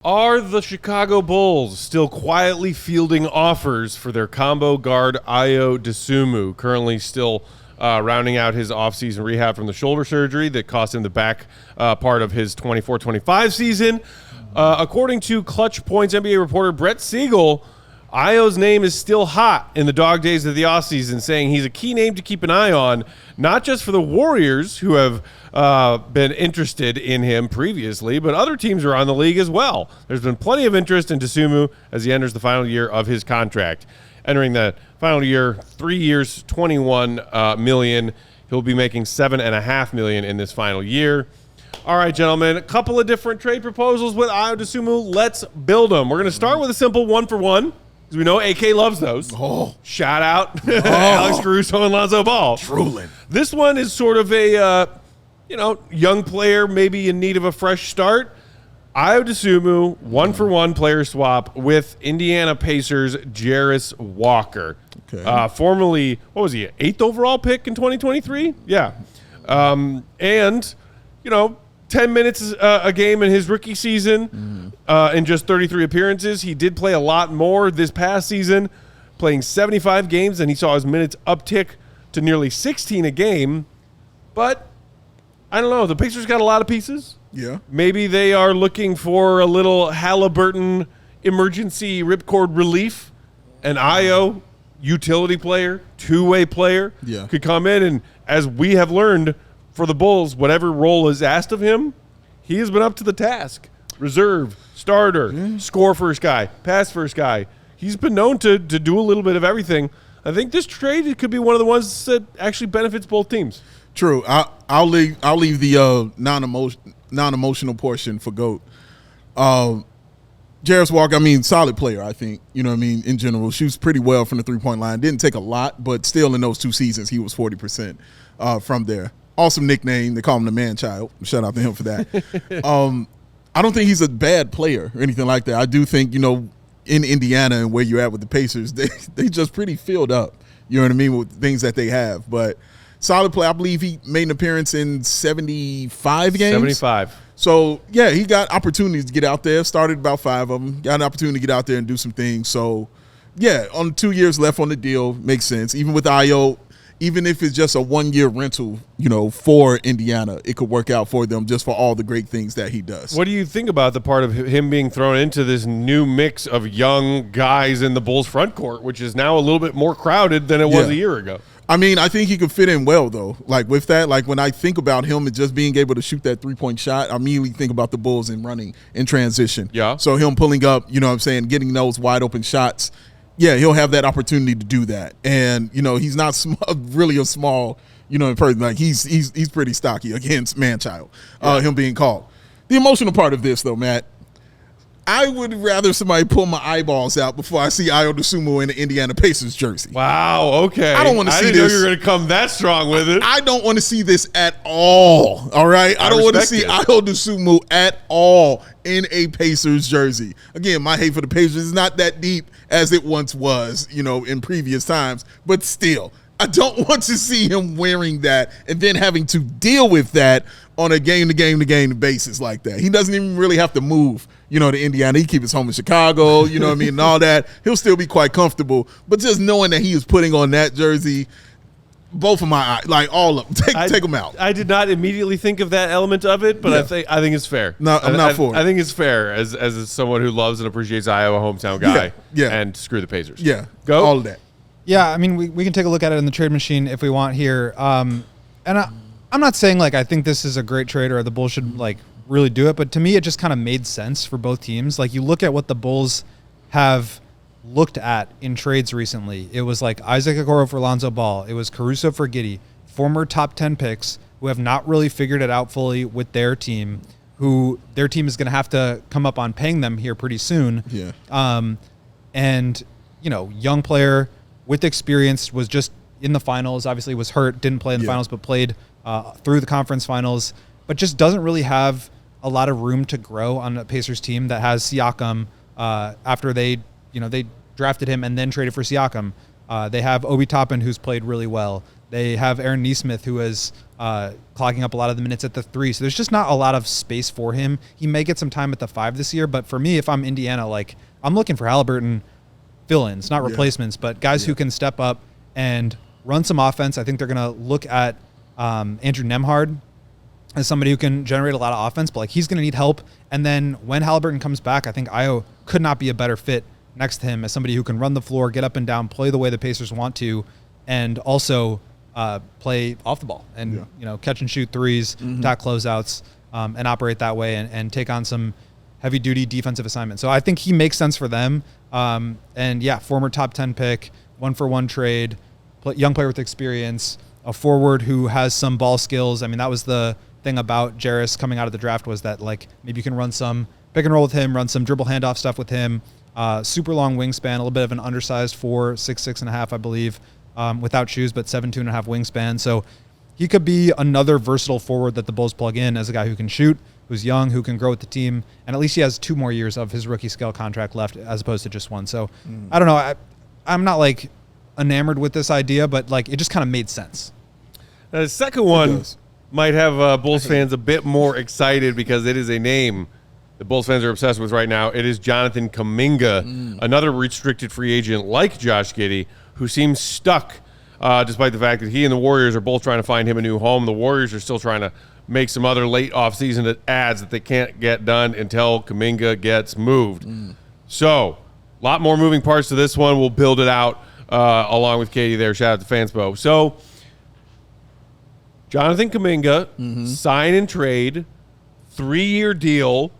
Are the Chicago Bulls still quietly fielding offers for their combo guard Ayo Dosunmu, currently still rounding out his offseason rehab from the shoulder surgery that cost him the back part of his 24-25 season? According to Clutch Points NBA reporter Brett Siegel, Ayo's name is still hot in the dog days of the offseason, saying he's a key name to keep an eye on, not just for the Warriors, who have been interested in him previously, but other teams around the league as well. There's been plenty of interest in Dosunmu as he enters the final year of his contract. Entering the final year, 3 years, $21 million. He'll be making $7.5 million in this final year. All right, gentlemen, a couple of different trade proposals with Ayo Dosunmu. Let's build them. We're going to start with a simple one-for-one. As we know, AK loves those. Oh. Shout out Alex Caruso and Lonzo Ball. Truly. This one is sort of a, young player, maybe in need of a fresh start. Ayo Dosunmu, one-for-one player swap with Indiana Pacers' Jarace Walker. Okay. Formerly, what was he, 8th overall pick in 2023? Yeah. 10 minutes a game in his rookie season in just 33 appearances. He did play a lot more this past season, playing 75 games, and he saw his minutes uptick to nearly 16 a game. But, I don't know, the Pacers got a lot of pieces. Yeah. Maybe they are looking for a little Halliburton emergency ripcord relief. An Ayo utility player, two-way player, could come in, and as we have learned for the Bulls, whatever role is asked of him, he has been up to the task. Reserve, starter, score first guy, pass first guy. He's been known to do a little bit of everything. I think this trade could be one of the ones that actually benefits both teams. True. I'll leave the non-emotional portion for GOAT. Jarace Walker, solid player, I think. In general. Shoots pretty well from the three-point line. Didn't take a lot, but still in those 2 seasons, he was 40% from there. Awesome nickname. They call him the man-child. Shout out to him for that. I don't think he's a bad player or anything like that. I do think, in Indiana and where you're at with the Pacers, they just pretty filled up, with things that they have. But solid play. I believe he made an appearance in 75 games. 75. So, yeah, he got opportunities to get out there. Started about 5 of them. Got an opportunity to get out there and do some things. So, yeah, on 2 years left on the deal, makes sense. Even with Ayo, even if it's just a 1-year rental, for Indiana, it could work out for them just for all the great things that he does. What do you think about the part of him being thrown into this new mix of young guys in the Bulls front court, which is now a little bit more crowded than it was a year ago? I think he could fit in well, though. Like, with that, when I think about him and just being able to shoot that three-point shot, I immediately think about the Bulls and running in transition. Yeah. So him pulling up, getting those wide-open shots, yeah, he'll have that opportunity to do that. And, he's not really a small, person. Like, he's pretty stocky against man-child, him being called. The emotional part of this, though, Matt, I would rather somebody pull my eyeballs out before I see Ayo Dosunmu in the Indiana Pacers jersey. Wow, okay. I don't want to see this. I didn't know you were going to come that strong with it. I don't want to see this at all, all right? I don't want to see Ayo Dosunmu at all in a Pacers jersey. Again, my hate for the Pacers is not that deep as it once was, in previous times, but still, I don't want to see him wearing that and then having to deal with that on a game-to-game-to-game basis like that. He doesn't even really have to move, to Indiana. He keeps his home in Chicago, and all that. He'll still be quite comfortable. But just knowing that he is putting on that jersey, both of my eyes, like all of them, take them out. I did not immediately think of that element of it, but I think it's fair. No, I'm not for it. I think it's fair as someone who loves and appreciates Iowa, hometown guy, and screw the Pacers. Yeah, go all of that. Yeah, we can take a look at it in the trade machine if we want here. And I'm not saying I think this is a great trade or the Bulls should really do it, but to me it just kind of made sense for both teams. You look at what the Bulls have looked at in trades recently. It was Isaac Okoro for Lonzo Ball. It was Caruso for Giddey, former top 10 picks who have not really figured it out fully with their team, who their team is going to have to come up on paying them here pretty soon. Yeah. And young player with experience, was just in the finals, obviously was hurt, didn't play in the finals, but played through the conference finals, but just doesn't really have a lot of room to grow on a Pacers team that has Siakam after they drafted him and then traded for Siakam. They have Obi Toppin, who's played really well. They have Aaron Nesmith, who has clogging up a lot of the minutes at the 3. So there's just not a lot of space for him. He may get some time at the 5 this year, but for me, if I'm Indiana, like I'm looking for Halliburton fill-ins, not replacements, but guys who can step up and run some offense. I think they're going to look at Andrew Nembhard as somebody who can generate a lot of offense, but like he's going to need help. And then when Halliburton comes back, I think Ayo could not be a better fit next to him as somebody who can run the floor, get up and down, play the way the Pacers want to, and also play off the ball and catch and shoot threes, attack closeouts, and operate that way and take on some heavy duty defensive assignments. So I think he makes sense for them. And yeah, former top 10 pick, 1-for-1 trade, young player with experience, a forward who has some ball skills. I mean, that was the thing about Jarace coming out of the draft, was that like maybe you can run some pick and roll with him, run some dribble handoff stuff with him. Super long wingspan, a little bit of an undersized 6'6.5", I believe, without shoes, but 7'2.5" wingspan. So he could be another versatile forward that the Bulls plug in as a guy who can shoot, who's young, who can grow with the team, and at least he has 2 more years of his rookie scale contract left as opposed to just 1. So I don't know. I'm not like enamored with this idea, but like it just kind of made sense. The second one might have Bulls fans a bit more excited because it is a name the Bulls fans are obsessed with right now. It is Jonathan Kuminga, another restricted free agent like Josh Giddey, who seems stuck despite the fact that he and the Warriors are both trying to find him a new home. The Warriors are still trying to make some other late offseason adds that they can't get done until Kuminga gets moved. So a lot more moving parts to this one. We'll build it out along with Katie there. Shout out to Fanspo. So Jonathan Kuminga, sign and trade, 3-year deal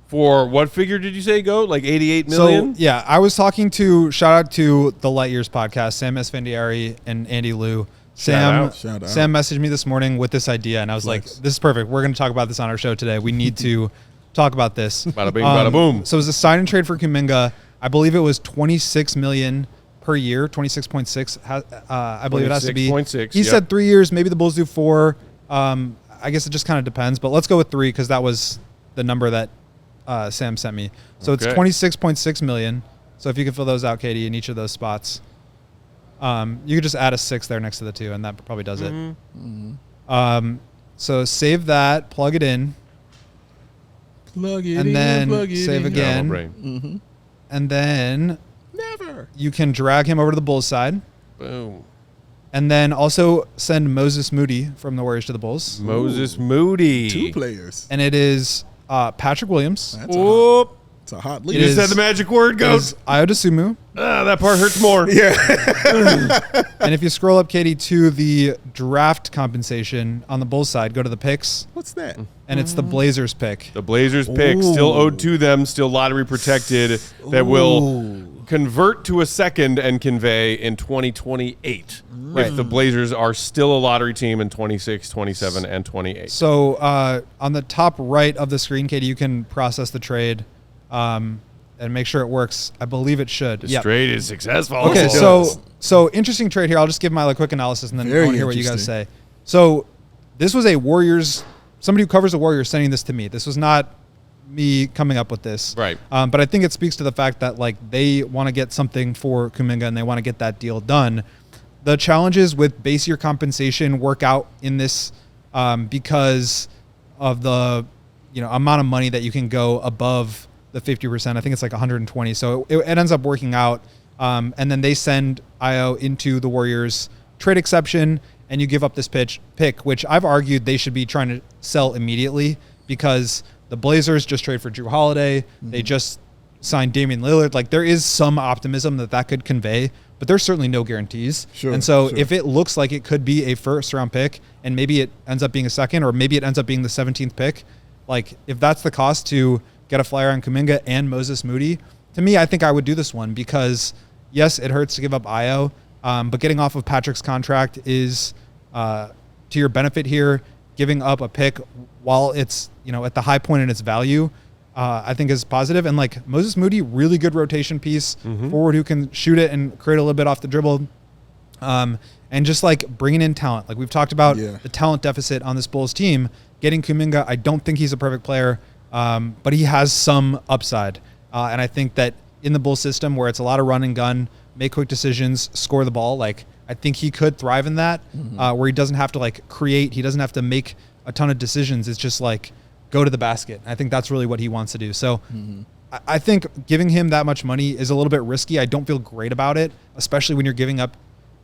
for what figure did you say go? Like $88 million? So, yeah, I was talking to, shout out to the Light Years podcast, Sam Esfandiari and Andy Liu. Sam messaged me this morning with this idea, and I was like, this is perfect. We're going to talk about this on our show today. We need to talk about this. Bada bing, bada boom. So it was a sign and trade for Kuminga. I believe it was $26 million per year, 26.6. I believe it has to be. 26.6. He said 3 years. Maybe the Bulls do 4. I guess it just kind of depends, but let's go with 3 because that was the number that Sam sent me. So it's $26.6 million. So if you could fill those out, Katie, in each of those spots, you could just add a 6 there next to the 2, and that probably does it. So save that, plug it in, and then save again, and then you can drag him over to the Bulls side. Boom. And then also send Moses Moody from the Warriors to the Bulls. Moses Moody. 2 players. And it is Patrick Williams. It's a hot lead. You just said the magic word, Goat. Ayo Dosunmu. That part hurts more. Yeah. And if you scroll up, Katie, to the draft compensation on the Bulls side, go to the picks. What's that? And it's the Blazers pick. The Blazers pick, still owed to them, still lottery protected, that will convert to a second and convey in 2028 if the Blazers are still a lottery team in 26, 27, and 28. So on the top right of the screen, Katie, you can process the trade and make sure it works. I believe it should. This trade is successful. Okay, so interesting trade here. I'll just give my quick analysis and then I want to hear what you guys say. So this was a Warriors, somebody who covers the Warriors sending this to me. This was not me coming up with this. Right. But I think it speaks to the fact that they want to get something for Kuminga and they want to get that deal done. The challenges with base year compensation work out in this because of the amount of money that you can go above the 50%. I think it's like 120. So it ends up working out. And then they send Ayo into the Warriors trade exception, and you give up this pick, which I've argued they should be trying to sell immediately because the Blazers just trade for Drew Holiday. They just signed Damian Lillard. There is some optimism that could convey, but there's certainly no guarantees. And so if it looks like it could be a first-round pick and maybe it ends up being a second or maybe it ends up being the 17th pick, if that's the cost to get a flyer on Kuminga and Moses Moody, to me, I think I would do this one because, yes, it hurts to give up Ayo, but getting off of Patrick's contract is to your benefit here. Giving up a pick while it's at the high point in its value, I think is positive. And Moses Moody, really good rotation piece, forward who can shoot it and create a little bit off the dribble, and just bringing in talent. We've talked about the talent deficit on this Bulls team. Getting Kuminga, I don't think he's a perfect player, but he has some upside. And I think that in the Bulls system where it's a lot of run and gun, make quick decisions, score the ball, I think he could thrive in that, where he doesn't have to like create. He doesn't have to make a ton of decisions. It's just like go to the basket. I think that's really what he wants to do. So I think giving him that much money is a little bit risky. I don't feel great about it, especially when you're giving up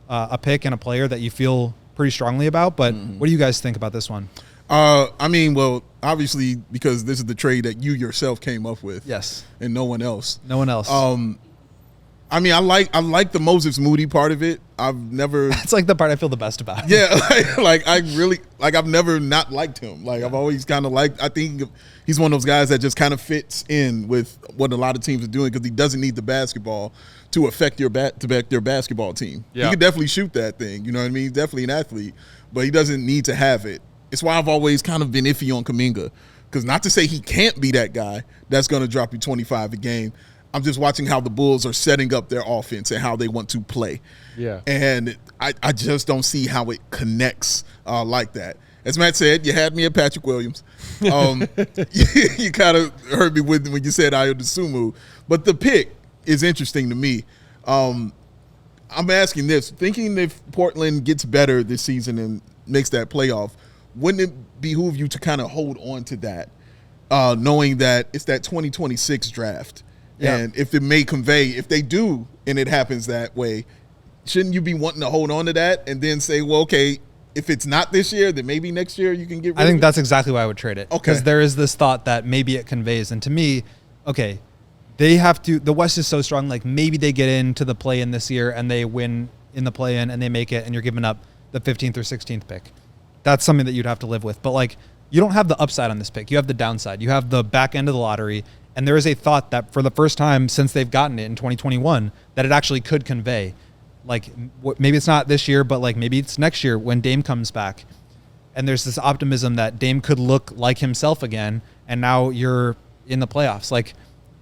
a pick and a player that you feel pretty strongly about. But what do you guys think about this one? I mean, well, obviously, because this is the trade that you yourself came up with. Yes. And no one else. No one else. I mean, I like the Moses Moody part of it. I've never. That's like the part I feel the best about. Yeah, I've never not liked him. Like I've always kind of liked. I think he's one of those guys that just kind of fits in with what a lot of teams are doing because he doesn't need the basketball to affect their basketball team. Yeah. He can definitely shoot that thing. You know what I mean? He's definitely an athlete, but he doesn't need to have it. It's why I've always kind of been iffy on Kuminga, because not to say he can't be that guy that's going to drop you 25 a game. I'm just watching how the Bulls are setting up their offense and how they want to play. Yeah. And I just don't see how it connects like that. As Matt said, you had me at Patrick Williams. You kind of heard me when you said Ayo Dosunmu. But the pick is interesting to me. I'm asking this. Thinking if Portland gets better this season and makes that playoff, wouldn't it behoove you to kind of hold on to that, knowing that it's that 2026 draft? Yeah. And if it may convey, if they do and it happens that way, shouldn't you be wanting to hold on to that and then say, well, okay, if it's not this year, then maybe next year you can get rid of it? I think that's exactly why I would trade it. Okay. Because there is this thought that maybe it conveys. And to me, okay, they have to – the West is so strong, like maybe they get into the play-in this year and they win in the play-in and they make it and you're giving up the 15th or 16th pick. That's something that you'd have to live with. But, like, you don't have the upside on this pick. You have the downside. You have the back end of the lottery. And there is a thought that for the first time since they've gotten it in 2021, that it actually could convey. Like, maybe it's not this year, but, like, maybe it's next year when Dame comes back. And there's this optimism that Dame could look like himself again, and now you're in the playoffs. Like,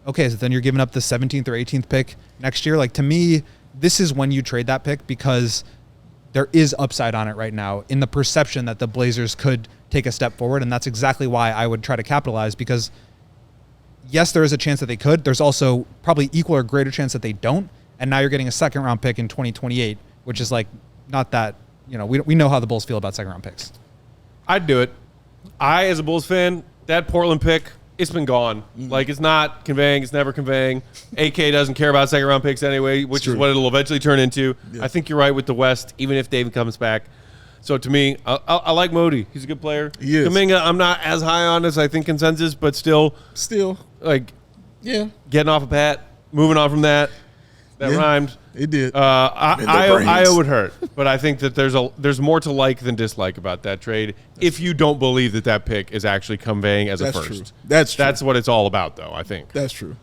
okay, so then you're giving up the 17th or 18th pick next year. Like, to me, this is when you trade that pick because there is upside on it right now in the perception that the Blazers could take a step forward, and that's exactly why I would try to capitalize because, yes, there is a chance that they could. There's also probably equal or greater chance that they don't, and now you're getting a second-round pick in 2028, which is, like, not that, you know, we know how the Bulls feel about second-round picks. I'd do it. As a Bulls fan, that Portland pick, it's been gone. Like, it's not conveying. It's never conveying. AK doesn't care about second-round picks anyway, which is what it'll eventually turn into. Yeah. I think you're right with the West, even if Dave comes back. So, to me, I like Moody. He's a good player. He is. Kuminga, I'm not as high on as I think consensus, but still, like, yeah, getting off a pat, moving on from that. That rhymed. It did. Ayo would hurt, but I think that there's more to like than dislike about that trade. If you don't believe that pick is actually conveying as a first, true. That's what it's all about, though. I think that's true.